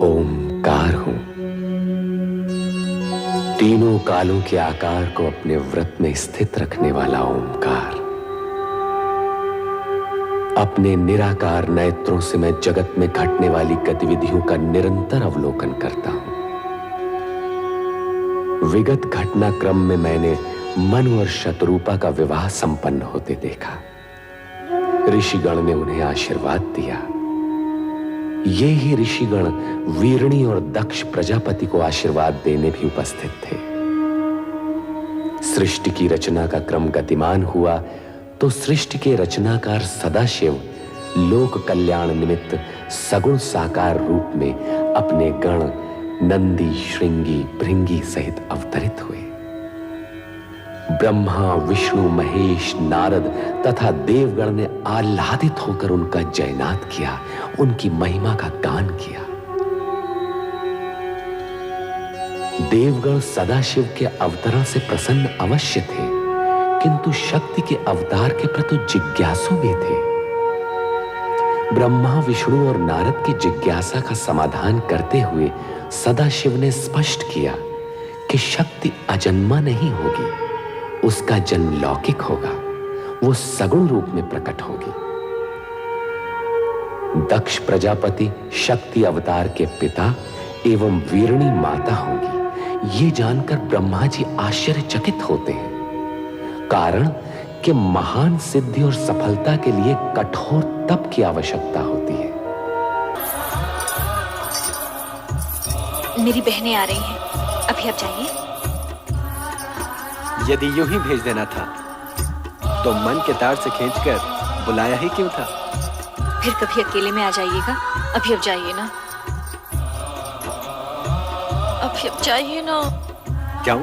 ओमकार हूं। तीनों कालों के आकार को अपने व्रत में स्थित रखने वाला ओमकार। अपने निराकार नेत्रों से मैं जगत में घटने वाली गतिविधियों का निरंतर अवलोकन करता हूं। विगत घटनाक्रम में मैंने मनु और शतरूपा का विवाह संपन्न होते देखा। ऋषिगण ने उन्हें आशीर्वाद दिया। ये ही ऋषिगण वीरणी और दक्ष प्रजापति को आशीर्वाद देने भी उपस्थित थे। सृष्टि की रचना का क्रम गतिमान हुआ तो सृष्टि के रचनाकार सदाशिव लोक कल्याण निमित्त सगुण साकार रूप में अपने गण नंदी, श्रृंगी, भृंगी सहित अवतरित हुए। ब्रह्मा, विष्णु, महेश, नारद तथा देवगण ने आह्लादित होकर उनका जयनाद किया, उनकी महिमा का गान किया। देवगण सदाशिव के अवतरण से प्रसन्न अवश्य थे, किंतु शक्ति के अवतार के प्रति जिज्ञासु भी थे। ब्रह्मा, विष्णु और नारद की जिज्ञासा का समाधान करते हुए सदाशिव ने स्पष्ट किया कि शक्ति अजन्मा नहीं होगी, उसका जन्म लौकिक होगा, वो सगुण रूप में प्रकट होगी। दक्ष प्रजापति शक्ति अवतार के पिता एवं वीरणी माता होंगी, ये जानकर ब्रह्मा जी आश्चर्यचकित होते हैं। कारण कि महान सिद्धि और सफलता के लिए कठोर तप की आवश्यकता होती है। मेरी बहनें आ रही हैं, अभी आप जाइए। यदि यूं ही भेज देना था तो मन के तार से खींचकर बुलाया ही क्यों था? फिर कभी अकेले में आ जाइएगा। अभी अब जाइए ना, अभी अब जाइए ना। क्यों?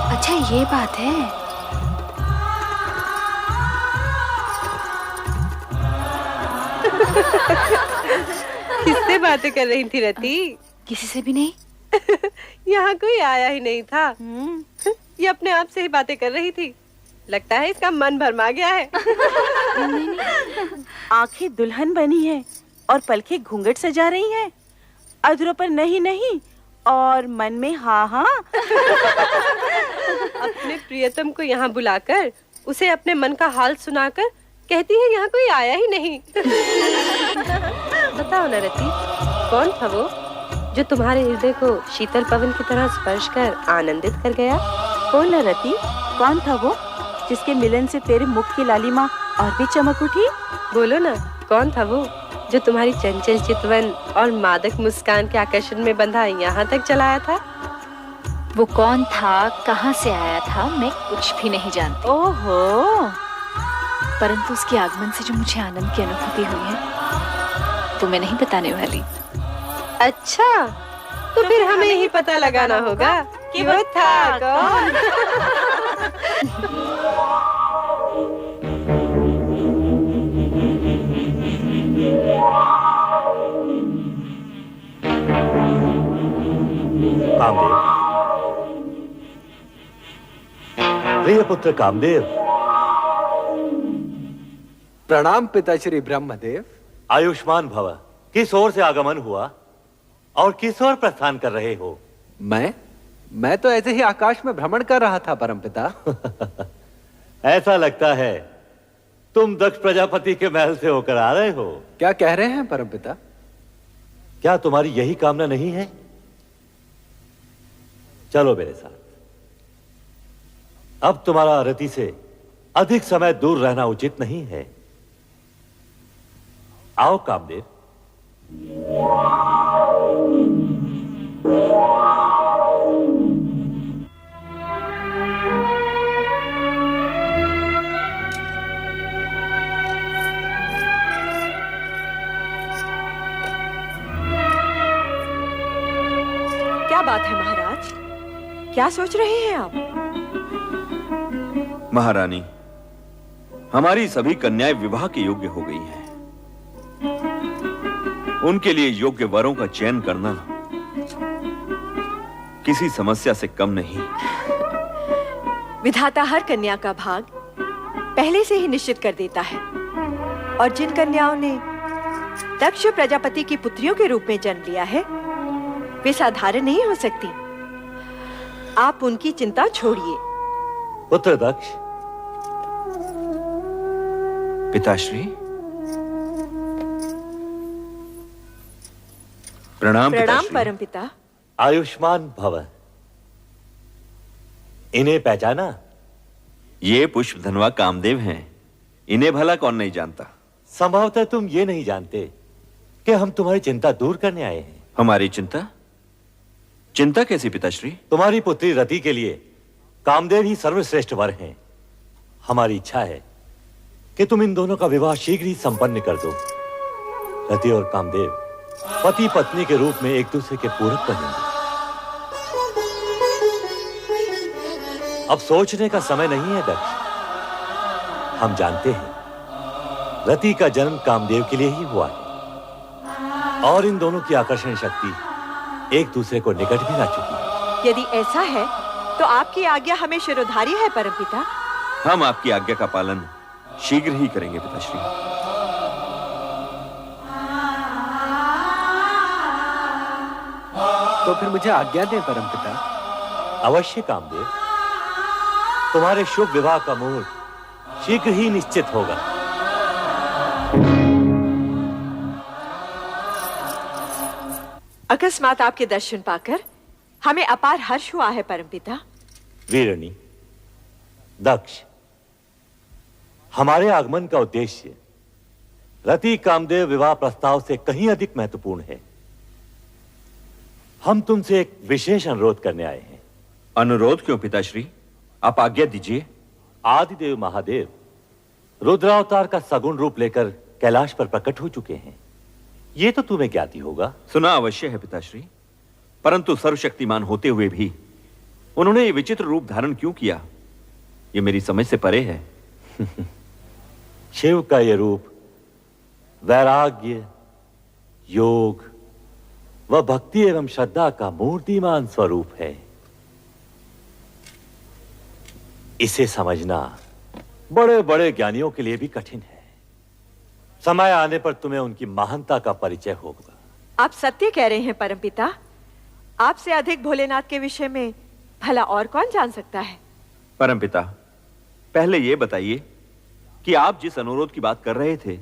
अच्छा ये बात है। किससे बातें कर रही थी रति? किसी से भी नहीं। यहाँ कोई आया ही नहीं था। ये अपने आप से ही बातें कर रही थी। लगता है इसका मन भरमा गया है। आंखें दुल्हन बनी है और पलकें घूंघट सजा रही हैं। अधरों पर नहीं नहीं और मन में हाँ हाँ। अपने प्रियतम को यहाँ बुलाकर उसे अपने मन का हाल सुनाकर कहती है यहाँ कोई आया ही नहीं। बताओ ना रति, कौन था वो जो तुम्हारे हृदय को शीतल पवन की तरह स्पर्श कर आनंदित कर गया? बोल ना रति, कौन था वो जिसके मिलन से तेरे मुख की लालिमा और भी चमक उठी? बोलो ना, कौन था वो जो तुम्हारी चंचल चितवन और मादक मुस्कान के आकर्षण में बंधा यहाँ तक चलाया था? वो कौन था, कहाँ से आया था, मैं कुछ भी नहीं जानती। ओहो, परंतु उसके आगमन से जो मुझे आनंद की अनुभूति हुई है वो मैं नहीं बताने वाली। अच्छा, तो फिर हमें ही पता लगाना होगा कि वो था कौन। कामदेव, प्रिय पुत्र कामदेव। प्रणाम पिताश्री ब्रह्मदेव। आयुष्मान भव। किस ओर से आगमन हुआ और किस ओर प्रस्थान कर रहे हो? मैं तो ऐसे ही आकाश में भ्रमण कर रहा था परमपिता। ऐसा लगता है तुम दक्ष प्रजापति के महल से होकर आ रहे हो। क्या कह रहे हैं परमपिता? क्या तुम्हारी यही कामना नहीं है? चलो मेरे साथ। अब तुम्हारा रति से अधिक समय दूर रहना उचित नहीं है। आओ कामदेव। क्या बात है महाराज, क्या सोच रहे हैं आप? महारानी, हमारी सभी कन्याएं विवाह के योग्य हो गई हैं। उनके लिए योग्य वरों का चयन करना किसी समस्या से कम नहीं। विधाता हर कन्या का भाग पहले से ही निश्चित कर देता है, और जिन कन्याओं ने दक्ष प्रजापति की पुत्रियों के रूप में जन्म लिया है, वे साधारण नहीं हो सकती। आप उनकी चिंता छोड़िए। पुत्र दक्ष। पिताश्री, प्रणाम। प्रणाम पिताश्री। परमपिता। आयुष्मान भव। इन्हें पहचाना? ये पुष्प धनवा कामदेव हैं। इन्हें भला कौन नहीं जानता। संभवतः तुम ये नहीं जानते कि हम तुम्हारी चिंता दूर करने आए हैं। हमारी चिंता? चिंता कैसी पिताश्री? तुम्हारी पुत्री रति के लिए कामदेव ही सर्वश्रेष्ठ वर हैं। हमारी इच्छा है कि तुम इन दोनों का विवाह शीघ्र ही संपन्न कर दो। रति और कामदेव पति पत्नी के रूप में एक दूसरे के पूरक बनेंगे। अब सोचने का समय नहीं है दक्ष। हम जानते हैं रति का जन्म कामदेव के लिए ही हुआ है और इन दोनों की आकर्षण शक्ति एक दूसरे को निकट भी ला चुकी है। यदि ऐसा है तो आपकी आज्ञा हमें शिरोधार्य है परमपिता। हम आपकी आज्ञा का पालन शीघ्र ही करेंगे पिताश्री। तो फिर मुझे आज्ञा दें परमपिता। अवश्य कामदेव, तुम्हारे शुभ विवाह का मुहूर्त शीघ्र ही निश्चित होगा। अकस्मात आपके दर्शन पाकर हमें अपार हर्ष हुआ है परमपिता। वीरणी, दक्ष, हमारे आगमन का उद्देश्य रति कामदेव विवाह प्रस्ताव से कहीं अधिक महत्वपूर्ण है। हम तुमसे एक विशेष अनुरोध करने आए हैं। अनुरोध क्यों पिताश्री? आप आज्ञा दीजिए। आदिदेव महादेव रुद्रावतार का सगुण रूप लेकर कैलाश पर प्रकट हो चुके हैं। ये तो तुम्हें ज्ञात ही होगा। सुना अवश्य है पिताश्री, परंतु सर्वशक्तिमान होते हुए भी उन्होंने ये विचित्र रूप धारण क्यों किया, ये मेरी समझ से परे है। शिव का ये रूप वैराग्य, योग व भक्ति एवं श्रद्धा का मूर्तिमान स्वरूप है। इसे समझना बड़े बड़े ज्ञानियों के लिए भी कठिन है। समय आने पर तुम्हें उनकी महानता का परिचय होगा। आप सत्य कह रहे हैं परमपिता। आपसे अधिक भोलेनाथ के विषय में भला और कौन जान सकता है। परमपिता, पहले ये बताइए कि आप जिस अनुरोध की बात कर रहे थे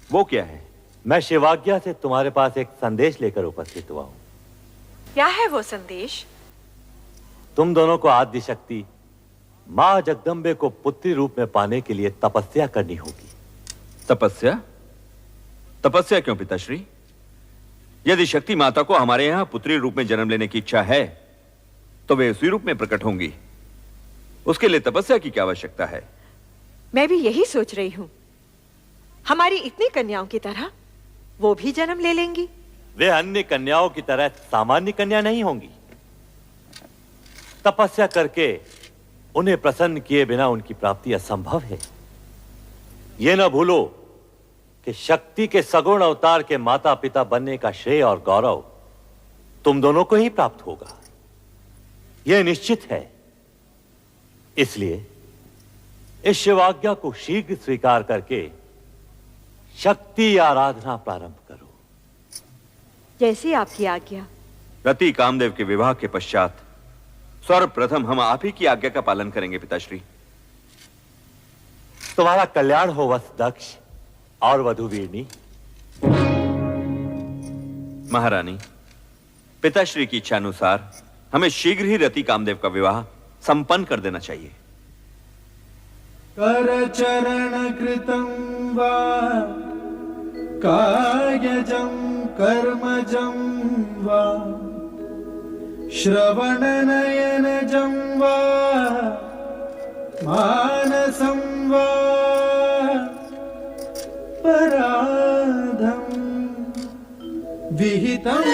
वो क्या है? मैं शिवाज्ञा से तुम्हारे पास एक संदेश लेकर उपस्थित हुआ हूं। क्या है वो संदेश? तुम दोनों को आद्य शक्ति मां जगदम्बे को पुत्री रूप में पाने के लिए तपस्या करनी होगी। तपस्या? तपस्या क्यों पिताश्री? यदि शक्ति माता को हमारे यहां पुत्री रूप में जन्म लेने की इच्छा है तो वे उसी रूप में प्रकट होंगी। उसके लिए तपस्या की क्या आवश्यकता है? मैं भी यही सोच रही हूं। हमारी इतनी कन्याओं की तरह वो भी जन्म ले लेंगी। वे अन्य कन्याओं की तरह सामान्य कन्या नहीं होंगी। तपस्या करके उन्हें प्रसन्न किए बिना उनकी प्राप्ति असंभव है। यह न भूलो कि शक्ति के सगुण अवतार के माता पिता बनने का श्रेय और गौरव तुम दोनों को ही प्राप्त होगा, यह निश्चित है। इसलिए इस शिवाज्ञा को शीघ्र स्वीकार करके शक्ति आराधना प्रारंभ करो। जैसी आपकी आज्ञा। रति कामदेव के विवाह के पश्चात सर्वप्रथम हम आप ही की आज्ञा का पालन करेंगे पिताश्री। तुम्हारा कल्याण हो वत्स दक्ष और वधु वीरनी। महारानी, पिताश्री की इच्छा अनुसार हमें शीघ्र ही रति कामदेव का विवाह संपन्न कर देना चाहिए। करचरण कृतं वा कायजं कर्मजं वा श्रवणनयनजं वा मानसं वा पराधं विहितम्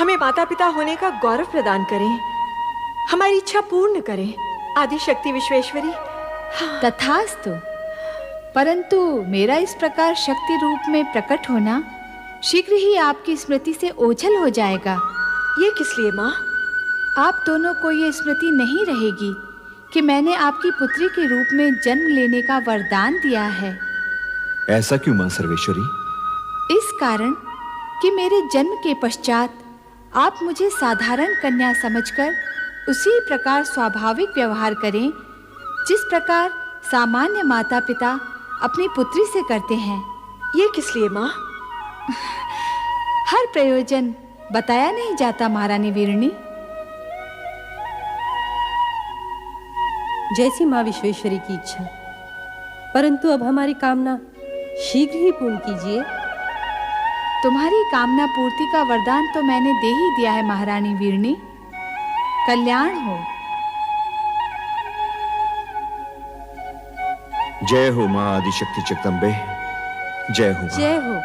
हमें माता पिता होने का गौरव प्रदान करें, हमारी इच्छा पूर्ण करें। आदि शक्ति विश्वेश्वरी। तथास्तु। परंतु मेरा इस प्रकार शक्ति रूप में प्रकट होना शीघ्र ही आपकी स्मृति से ओझल हो जाएगा। ये किस लिए माँ? आप दोनों को ये स्मृति नहीं रहेगी कि मैंने आपकी पुत्री के रूप में जन्म लेने का वरदान दिया है। ऐसा क्यों मां सर्वेश्वरी? इस कारण कि मेरे जन्म के पश्चात आप मुझे साधारण कन्या समझकर उसी प्रकार स्वाभाविक व्यवहार करें जिस प्रकार सामान्य माता पिता अपनी पुत्री से करते हैं। ये किस लिए माँ? हर प्रयोजन बताया नहीं जाता महारानी वीरणी। जैसी माँ विश्वेश्वरी की इच्छा, परंतु अब हमारी कामना शीघ्र ही पूर्ण कीजिए। तुम्हारी कामना पूर्ति का वरदान तो मैंने दे ही दिया है महारानी वीरणी। कल्याण हो। जय हो मां आदिशक्ति जगदम्बे, जय हो। जय हो।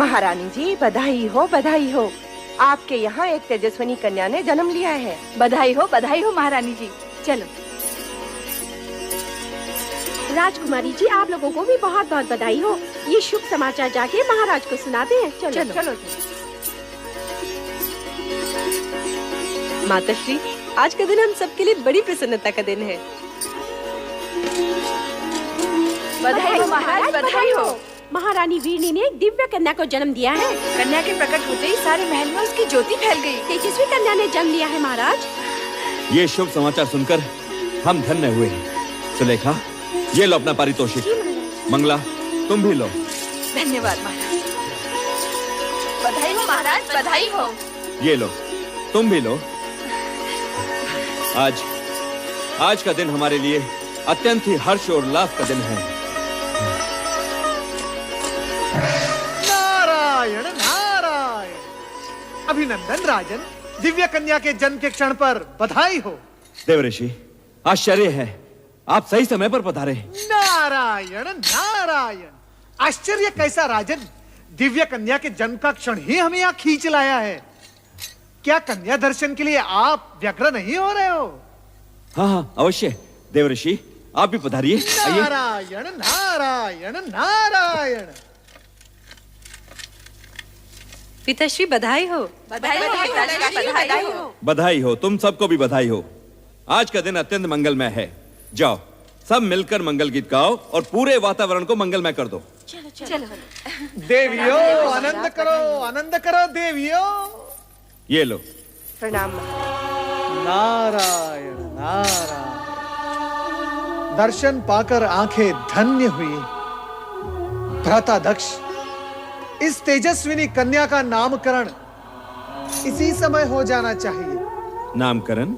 महारानी जी बधाई हो, बधाई हो। आपके यहाँ एक तेजस्विनी कन्या ने जन्म लिया है। बधाई हो महारानी जी। चलो। राजकुमारी जी, आप लोगों को भी बहुत बहुत बधाई हो। ये शुभ समाचार जाके महाराज को सुनाते हैं। चलो चलो। माताश्री, आज का दिन हम सबके लिए बड़ी प्रसन्नता का दिन है। बधाई हो महाराज, बधाई हो। महारानी वीरनी ने एक दिव्य कन्या को जन्म दिया है। कन्या के प्रकट होते ही सारे महल में उसकी ज्योति फैल गई। तेजस्वी कन्या ने जन्म लिया है महाराज। ये शुभ समाचार सुनकर हम धन्य हुए। सुलेखा, ये लो अपना पारितोषिक। मंगला, तुम भी लो। धन्यवाद महाराज। बधाई हो महाराज, बधाई हो। ये लो, तुम भी लो। आज का दिन हमारे लिए अत्यंत ही हर्ष और उल्लास का दिन है। नारायण नारायण। अभिनंदन राजन, दिव्य कन्या के जन्म के क्षण पर बधाई हो। देवऋषि, आश्चर्य है, आप सही समय पर पधारे। नारायण नारायण। आश्चर्य कैसा राजन, दिव्य कन्या के जन्म का क्षण ही हमें यहाँ खींच लाया है। क्या कन्या दर्शन के लिए आप व्यग्र नहीं हो रहे हो? हाँ हाँ अवश्य। देवर्षि आप भी पधारिए, आइए। नारायण नारायण नारायण। पिताश्री बधाई हो। बधाई हो, तुम सबको भी बधाई हो। आज का दिन अत्यंत मंगलमय है। जाओ सब मिलकर मंगल गीत गाओ और पूरे वातावरण को मंगलमय कर दो। चलो देवियो आनंद करो देवियो। ये लो। प्रणाम। नारायण नारायण। दर्शन पाकर आंखें धन्य हुई। भ्राता दक्ष, इस तेजस्विनी कन्या का नामकरण इसी समय हो जाना चाहिए। नामकरण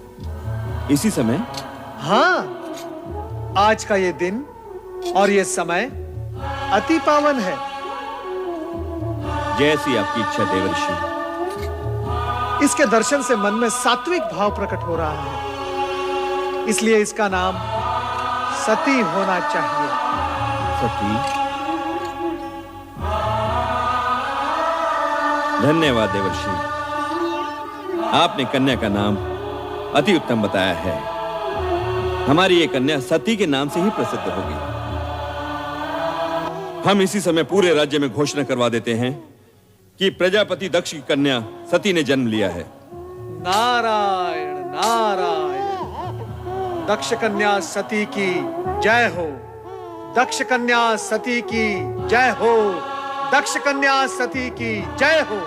इसी समय? हाँ, आज का ये दिन और ये समय अति पावन है। जैसी आपकी इच्छा देवर्षि। इसके दर्शन से मन में सात्विक भाव प्रकट हो रहा है, इसलिए इसका नाम सती होना चाहिए। सती? धन्यवाद देवर्षि, आपने कन्या का नाम अति उत्तम बताया है। हमारी ये कन्या सती के नाम से ही प्रसिद्ध होगी। हम इसी समय पूरे राज्य में घोषणा करवा देते हैं कि प्रजापति दक्ष की कन्या सती ने जन्म लिया है। नारायण नारायण। दक्ष कन्या सती की जय हो। दक्ष कन्या सती की जय हो। दक्ष कन्या सती की जय हो।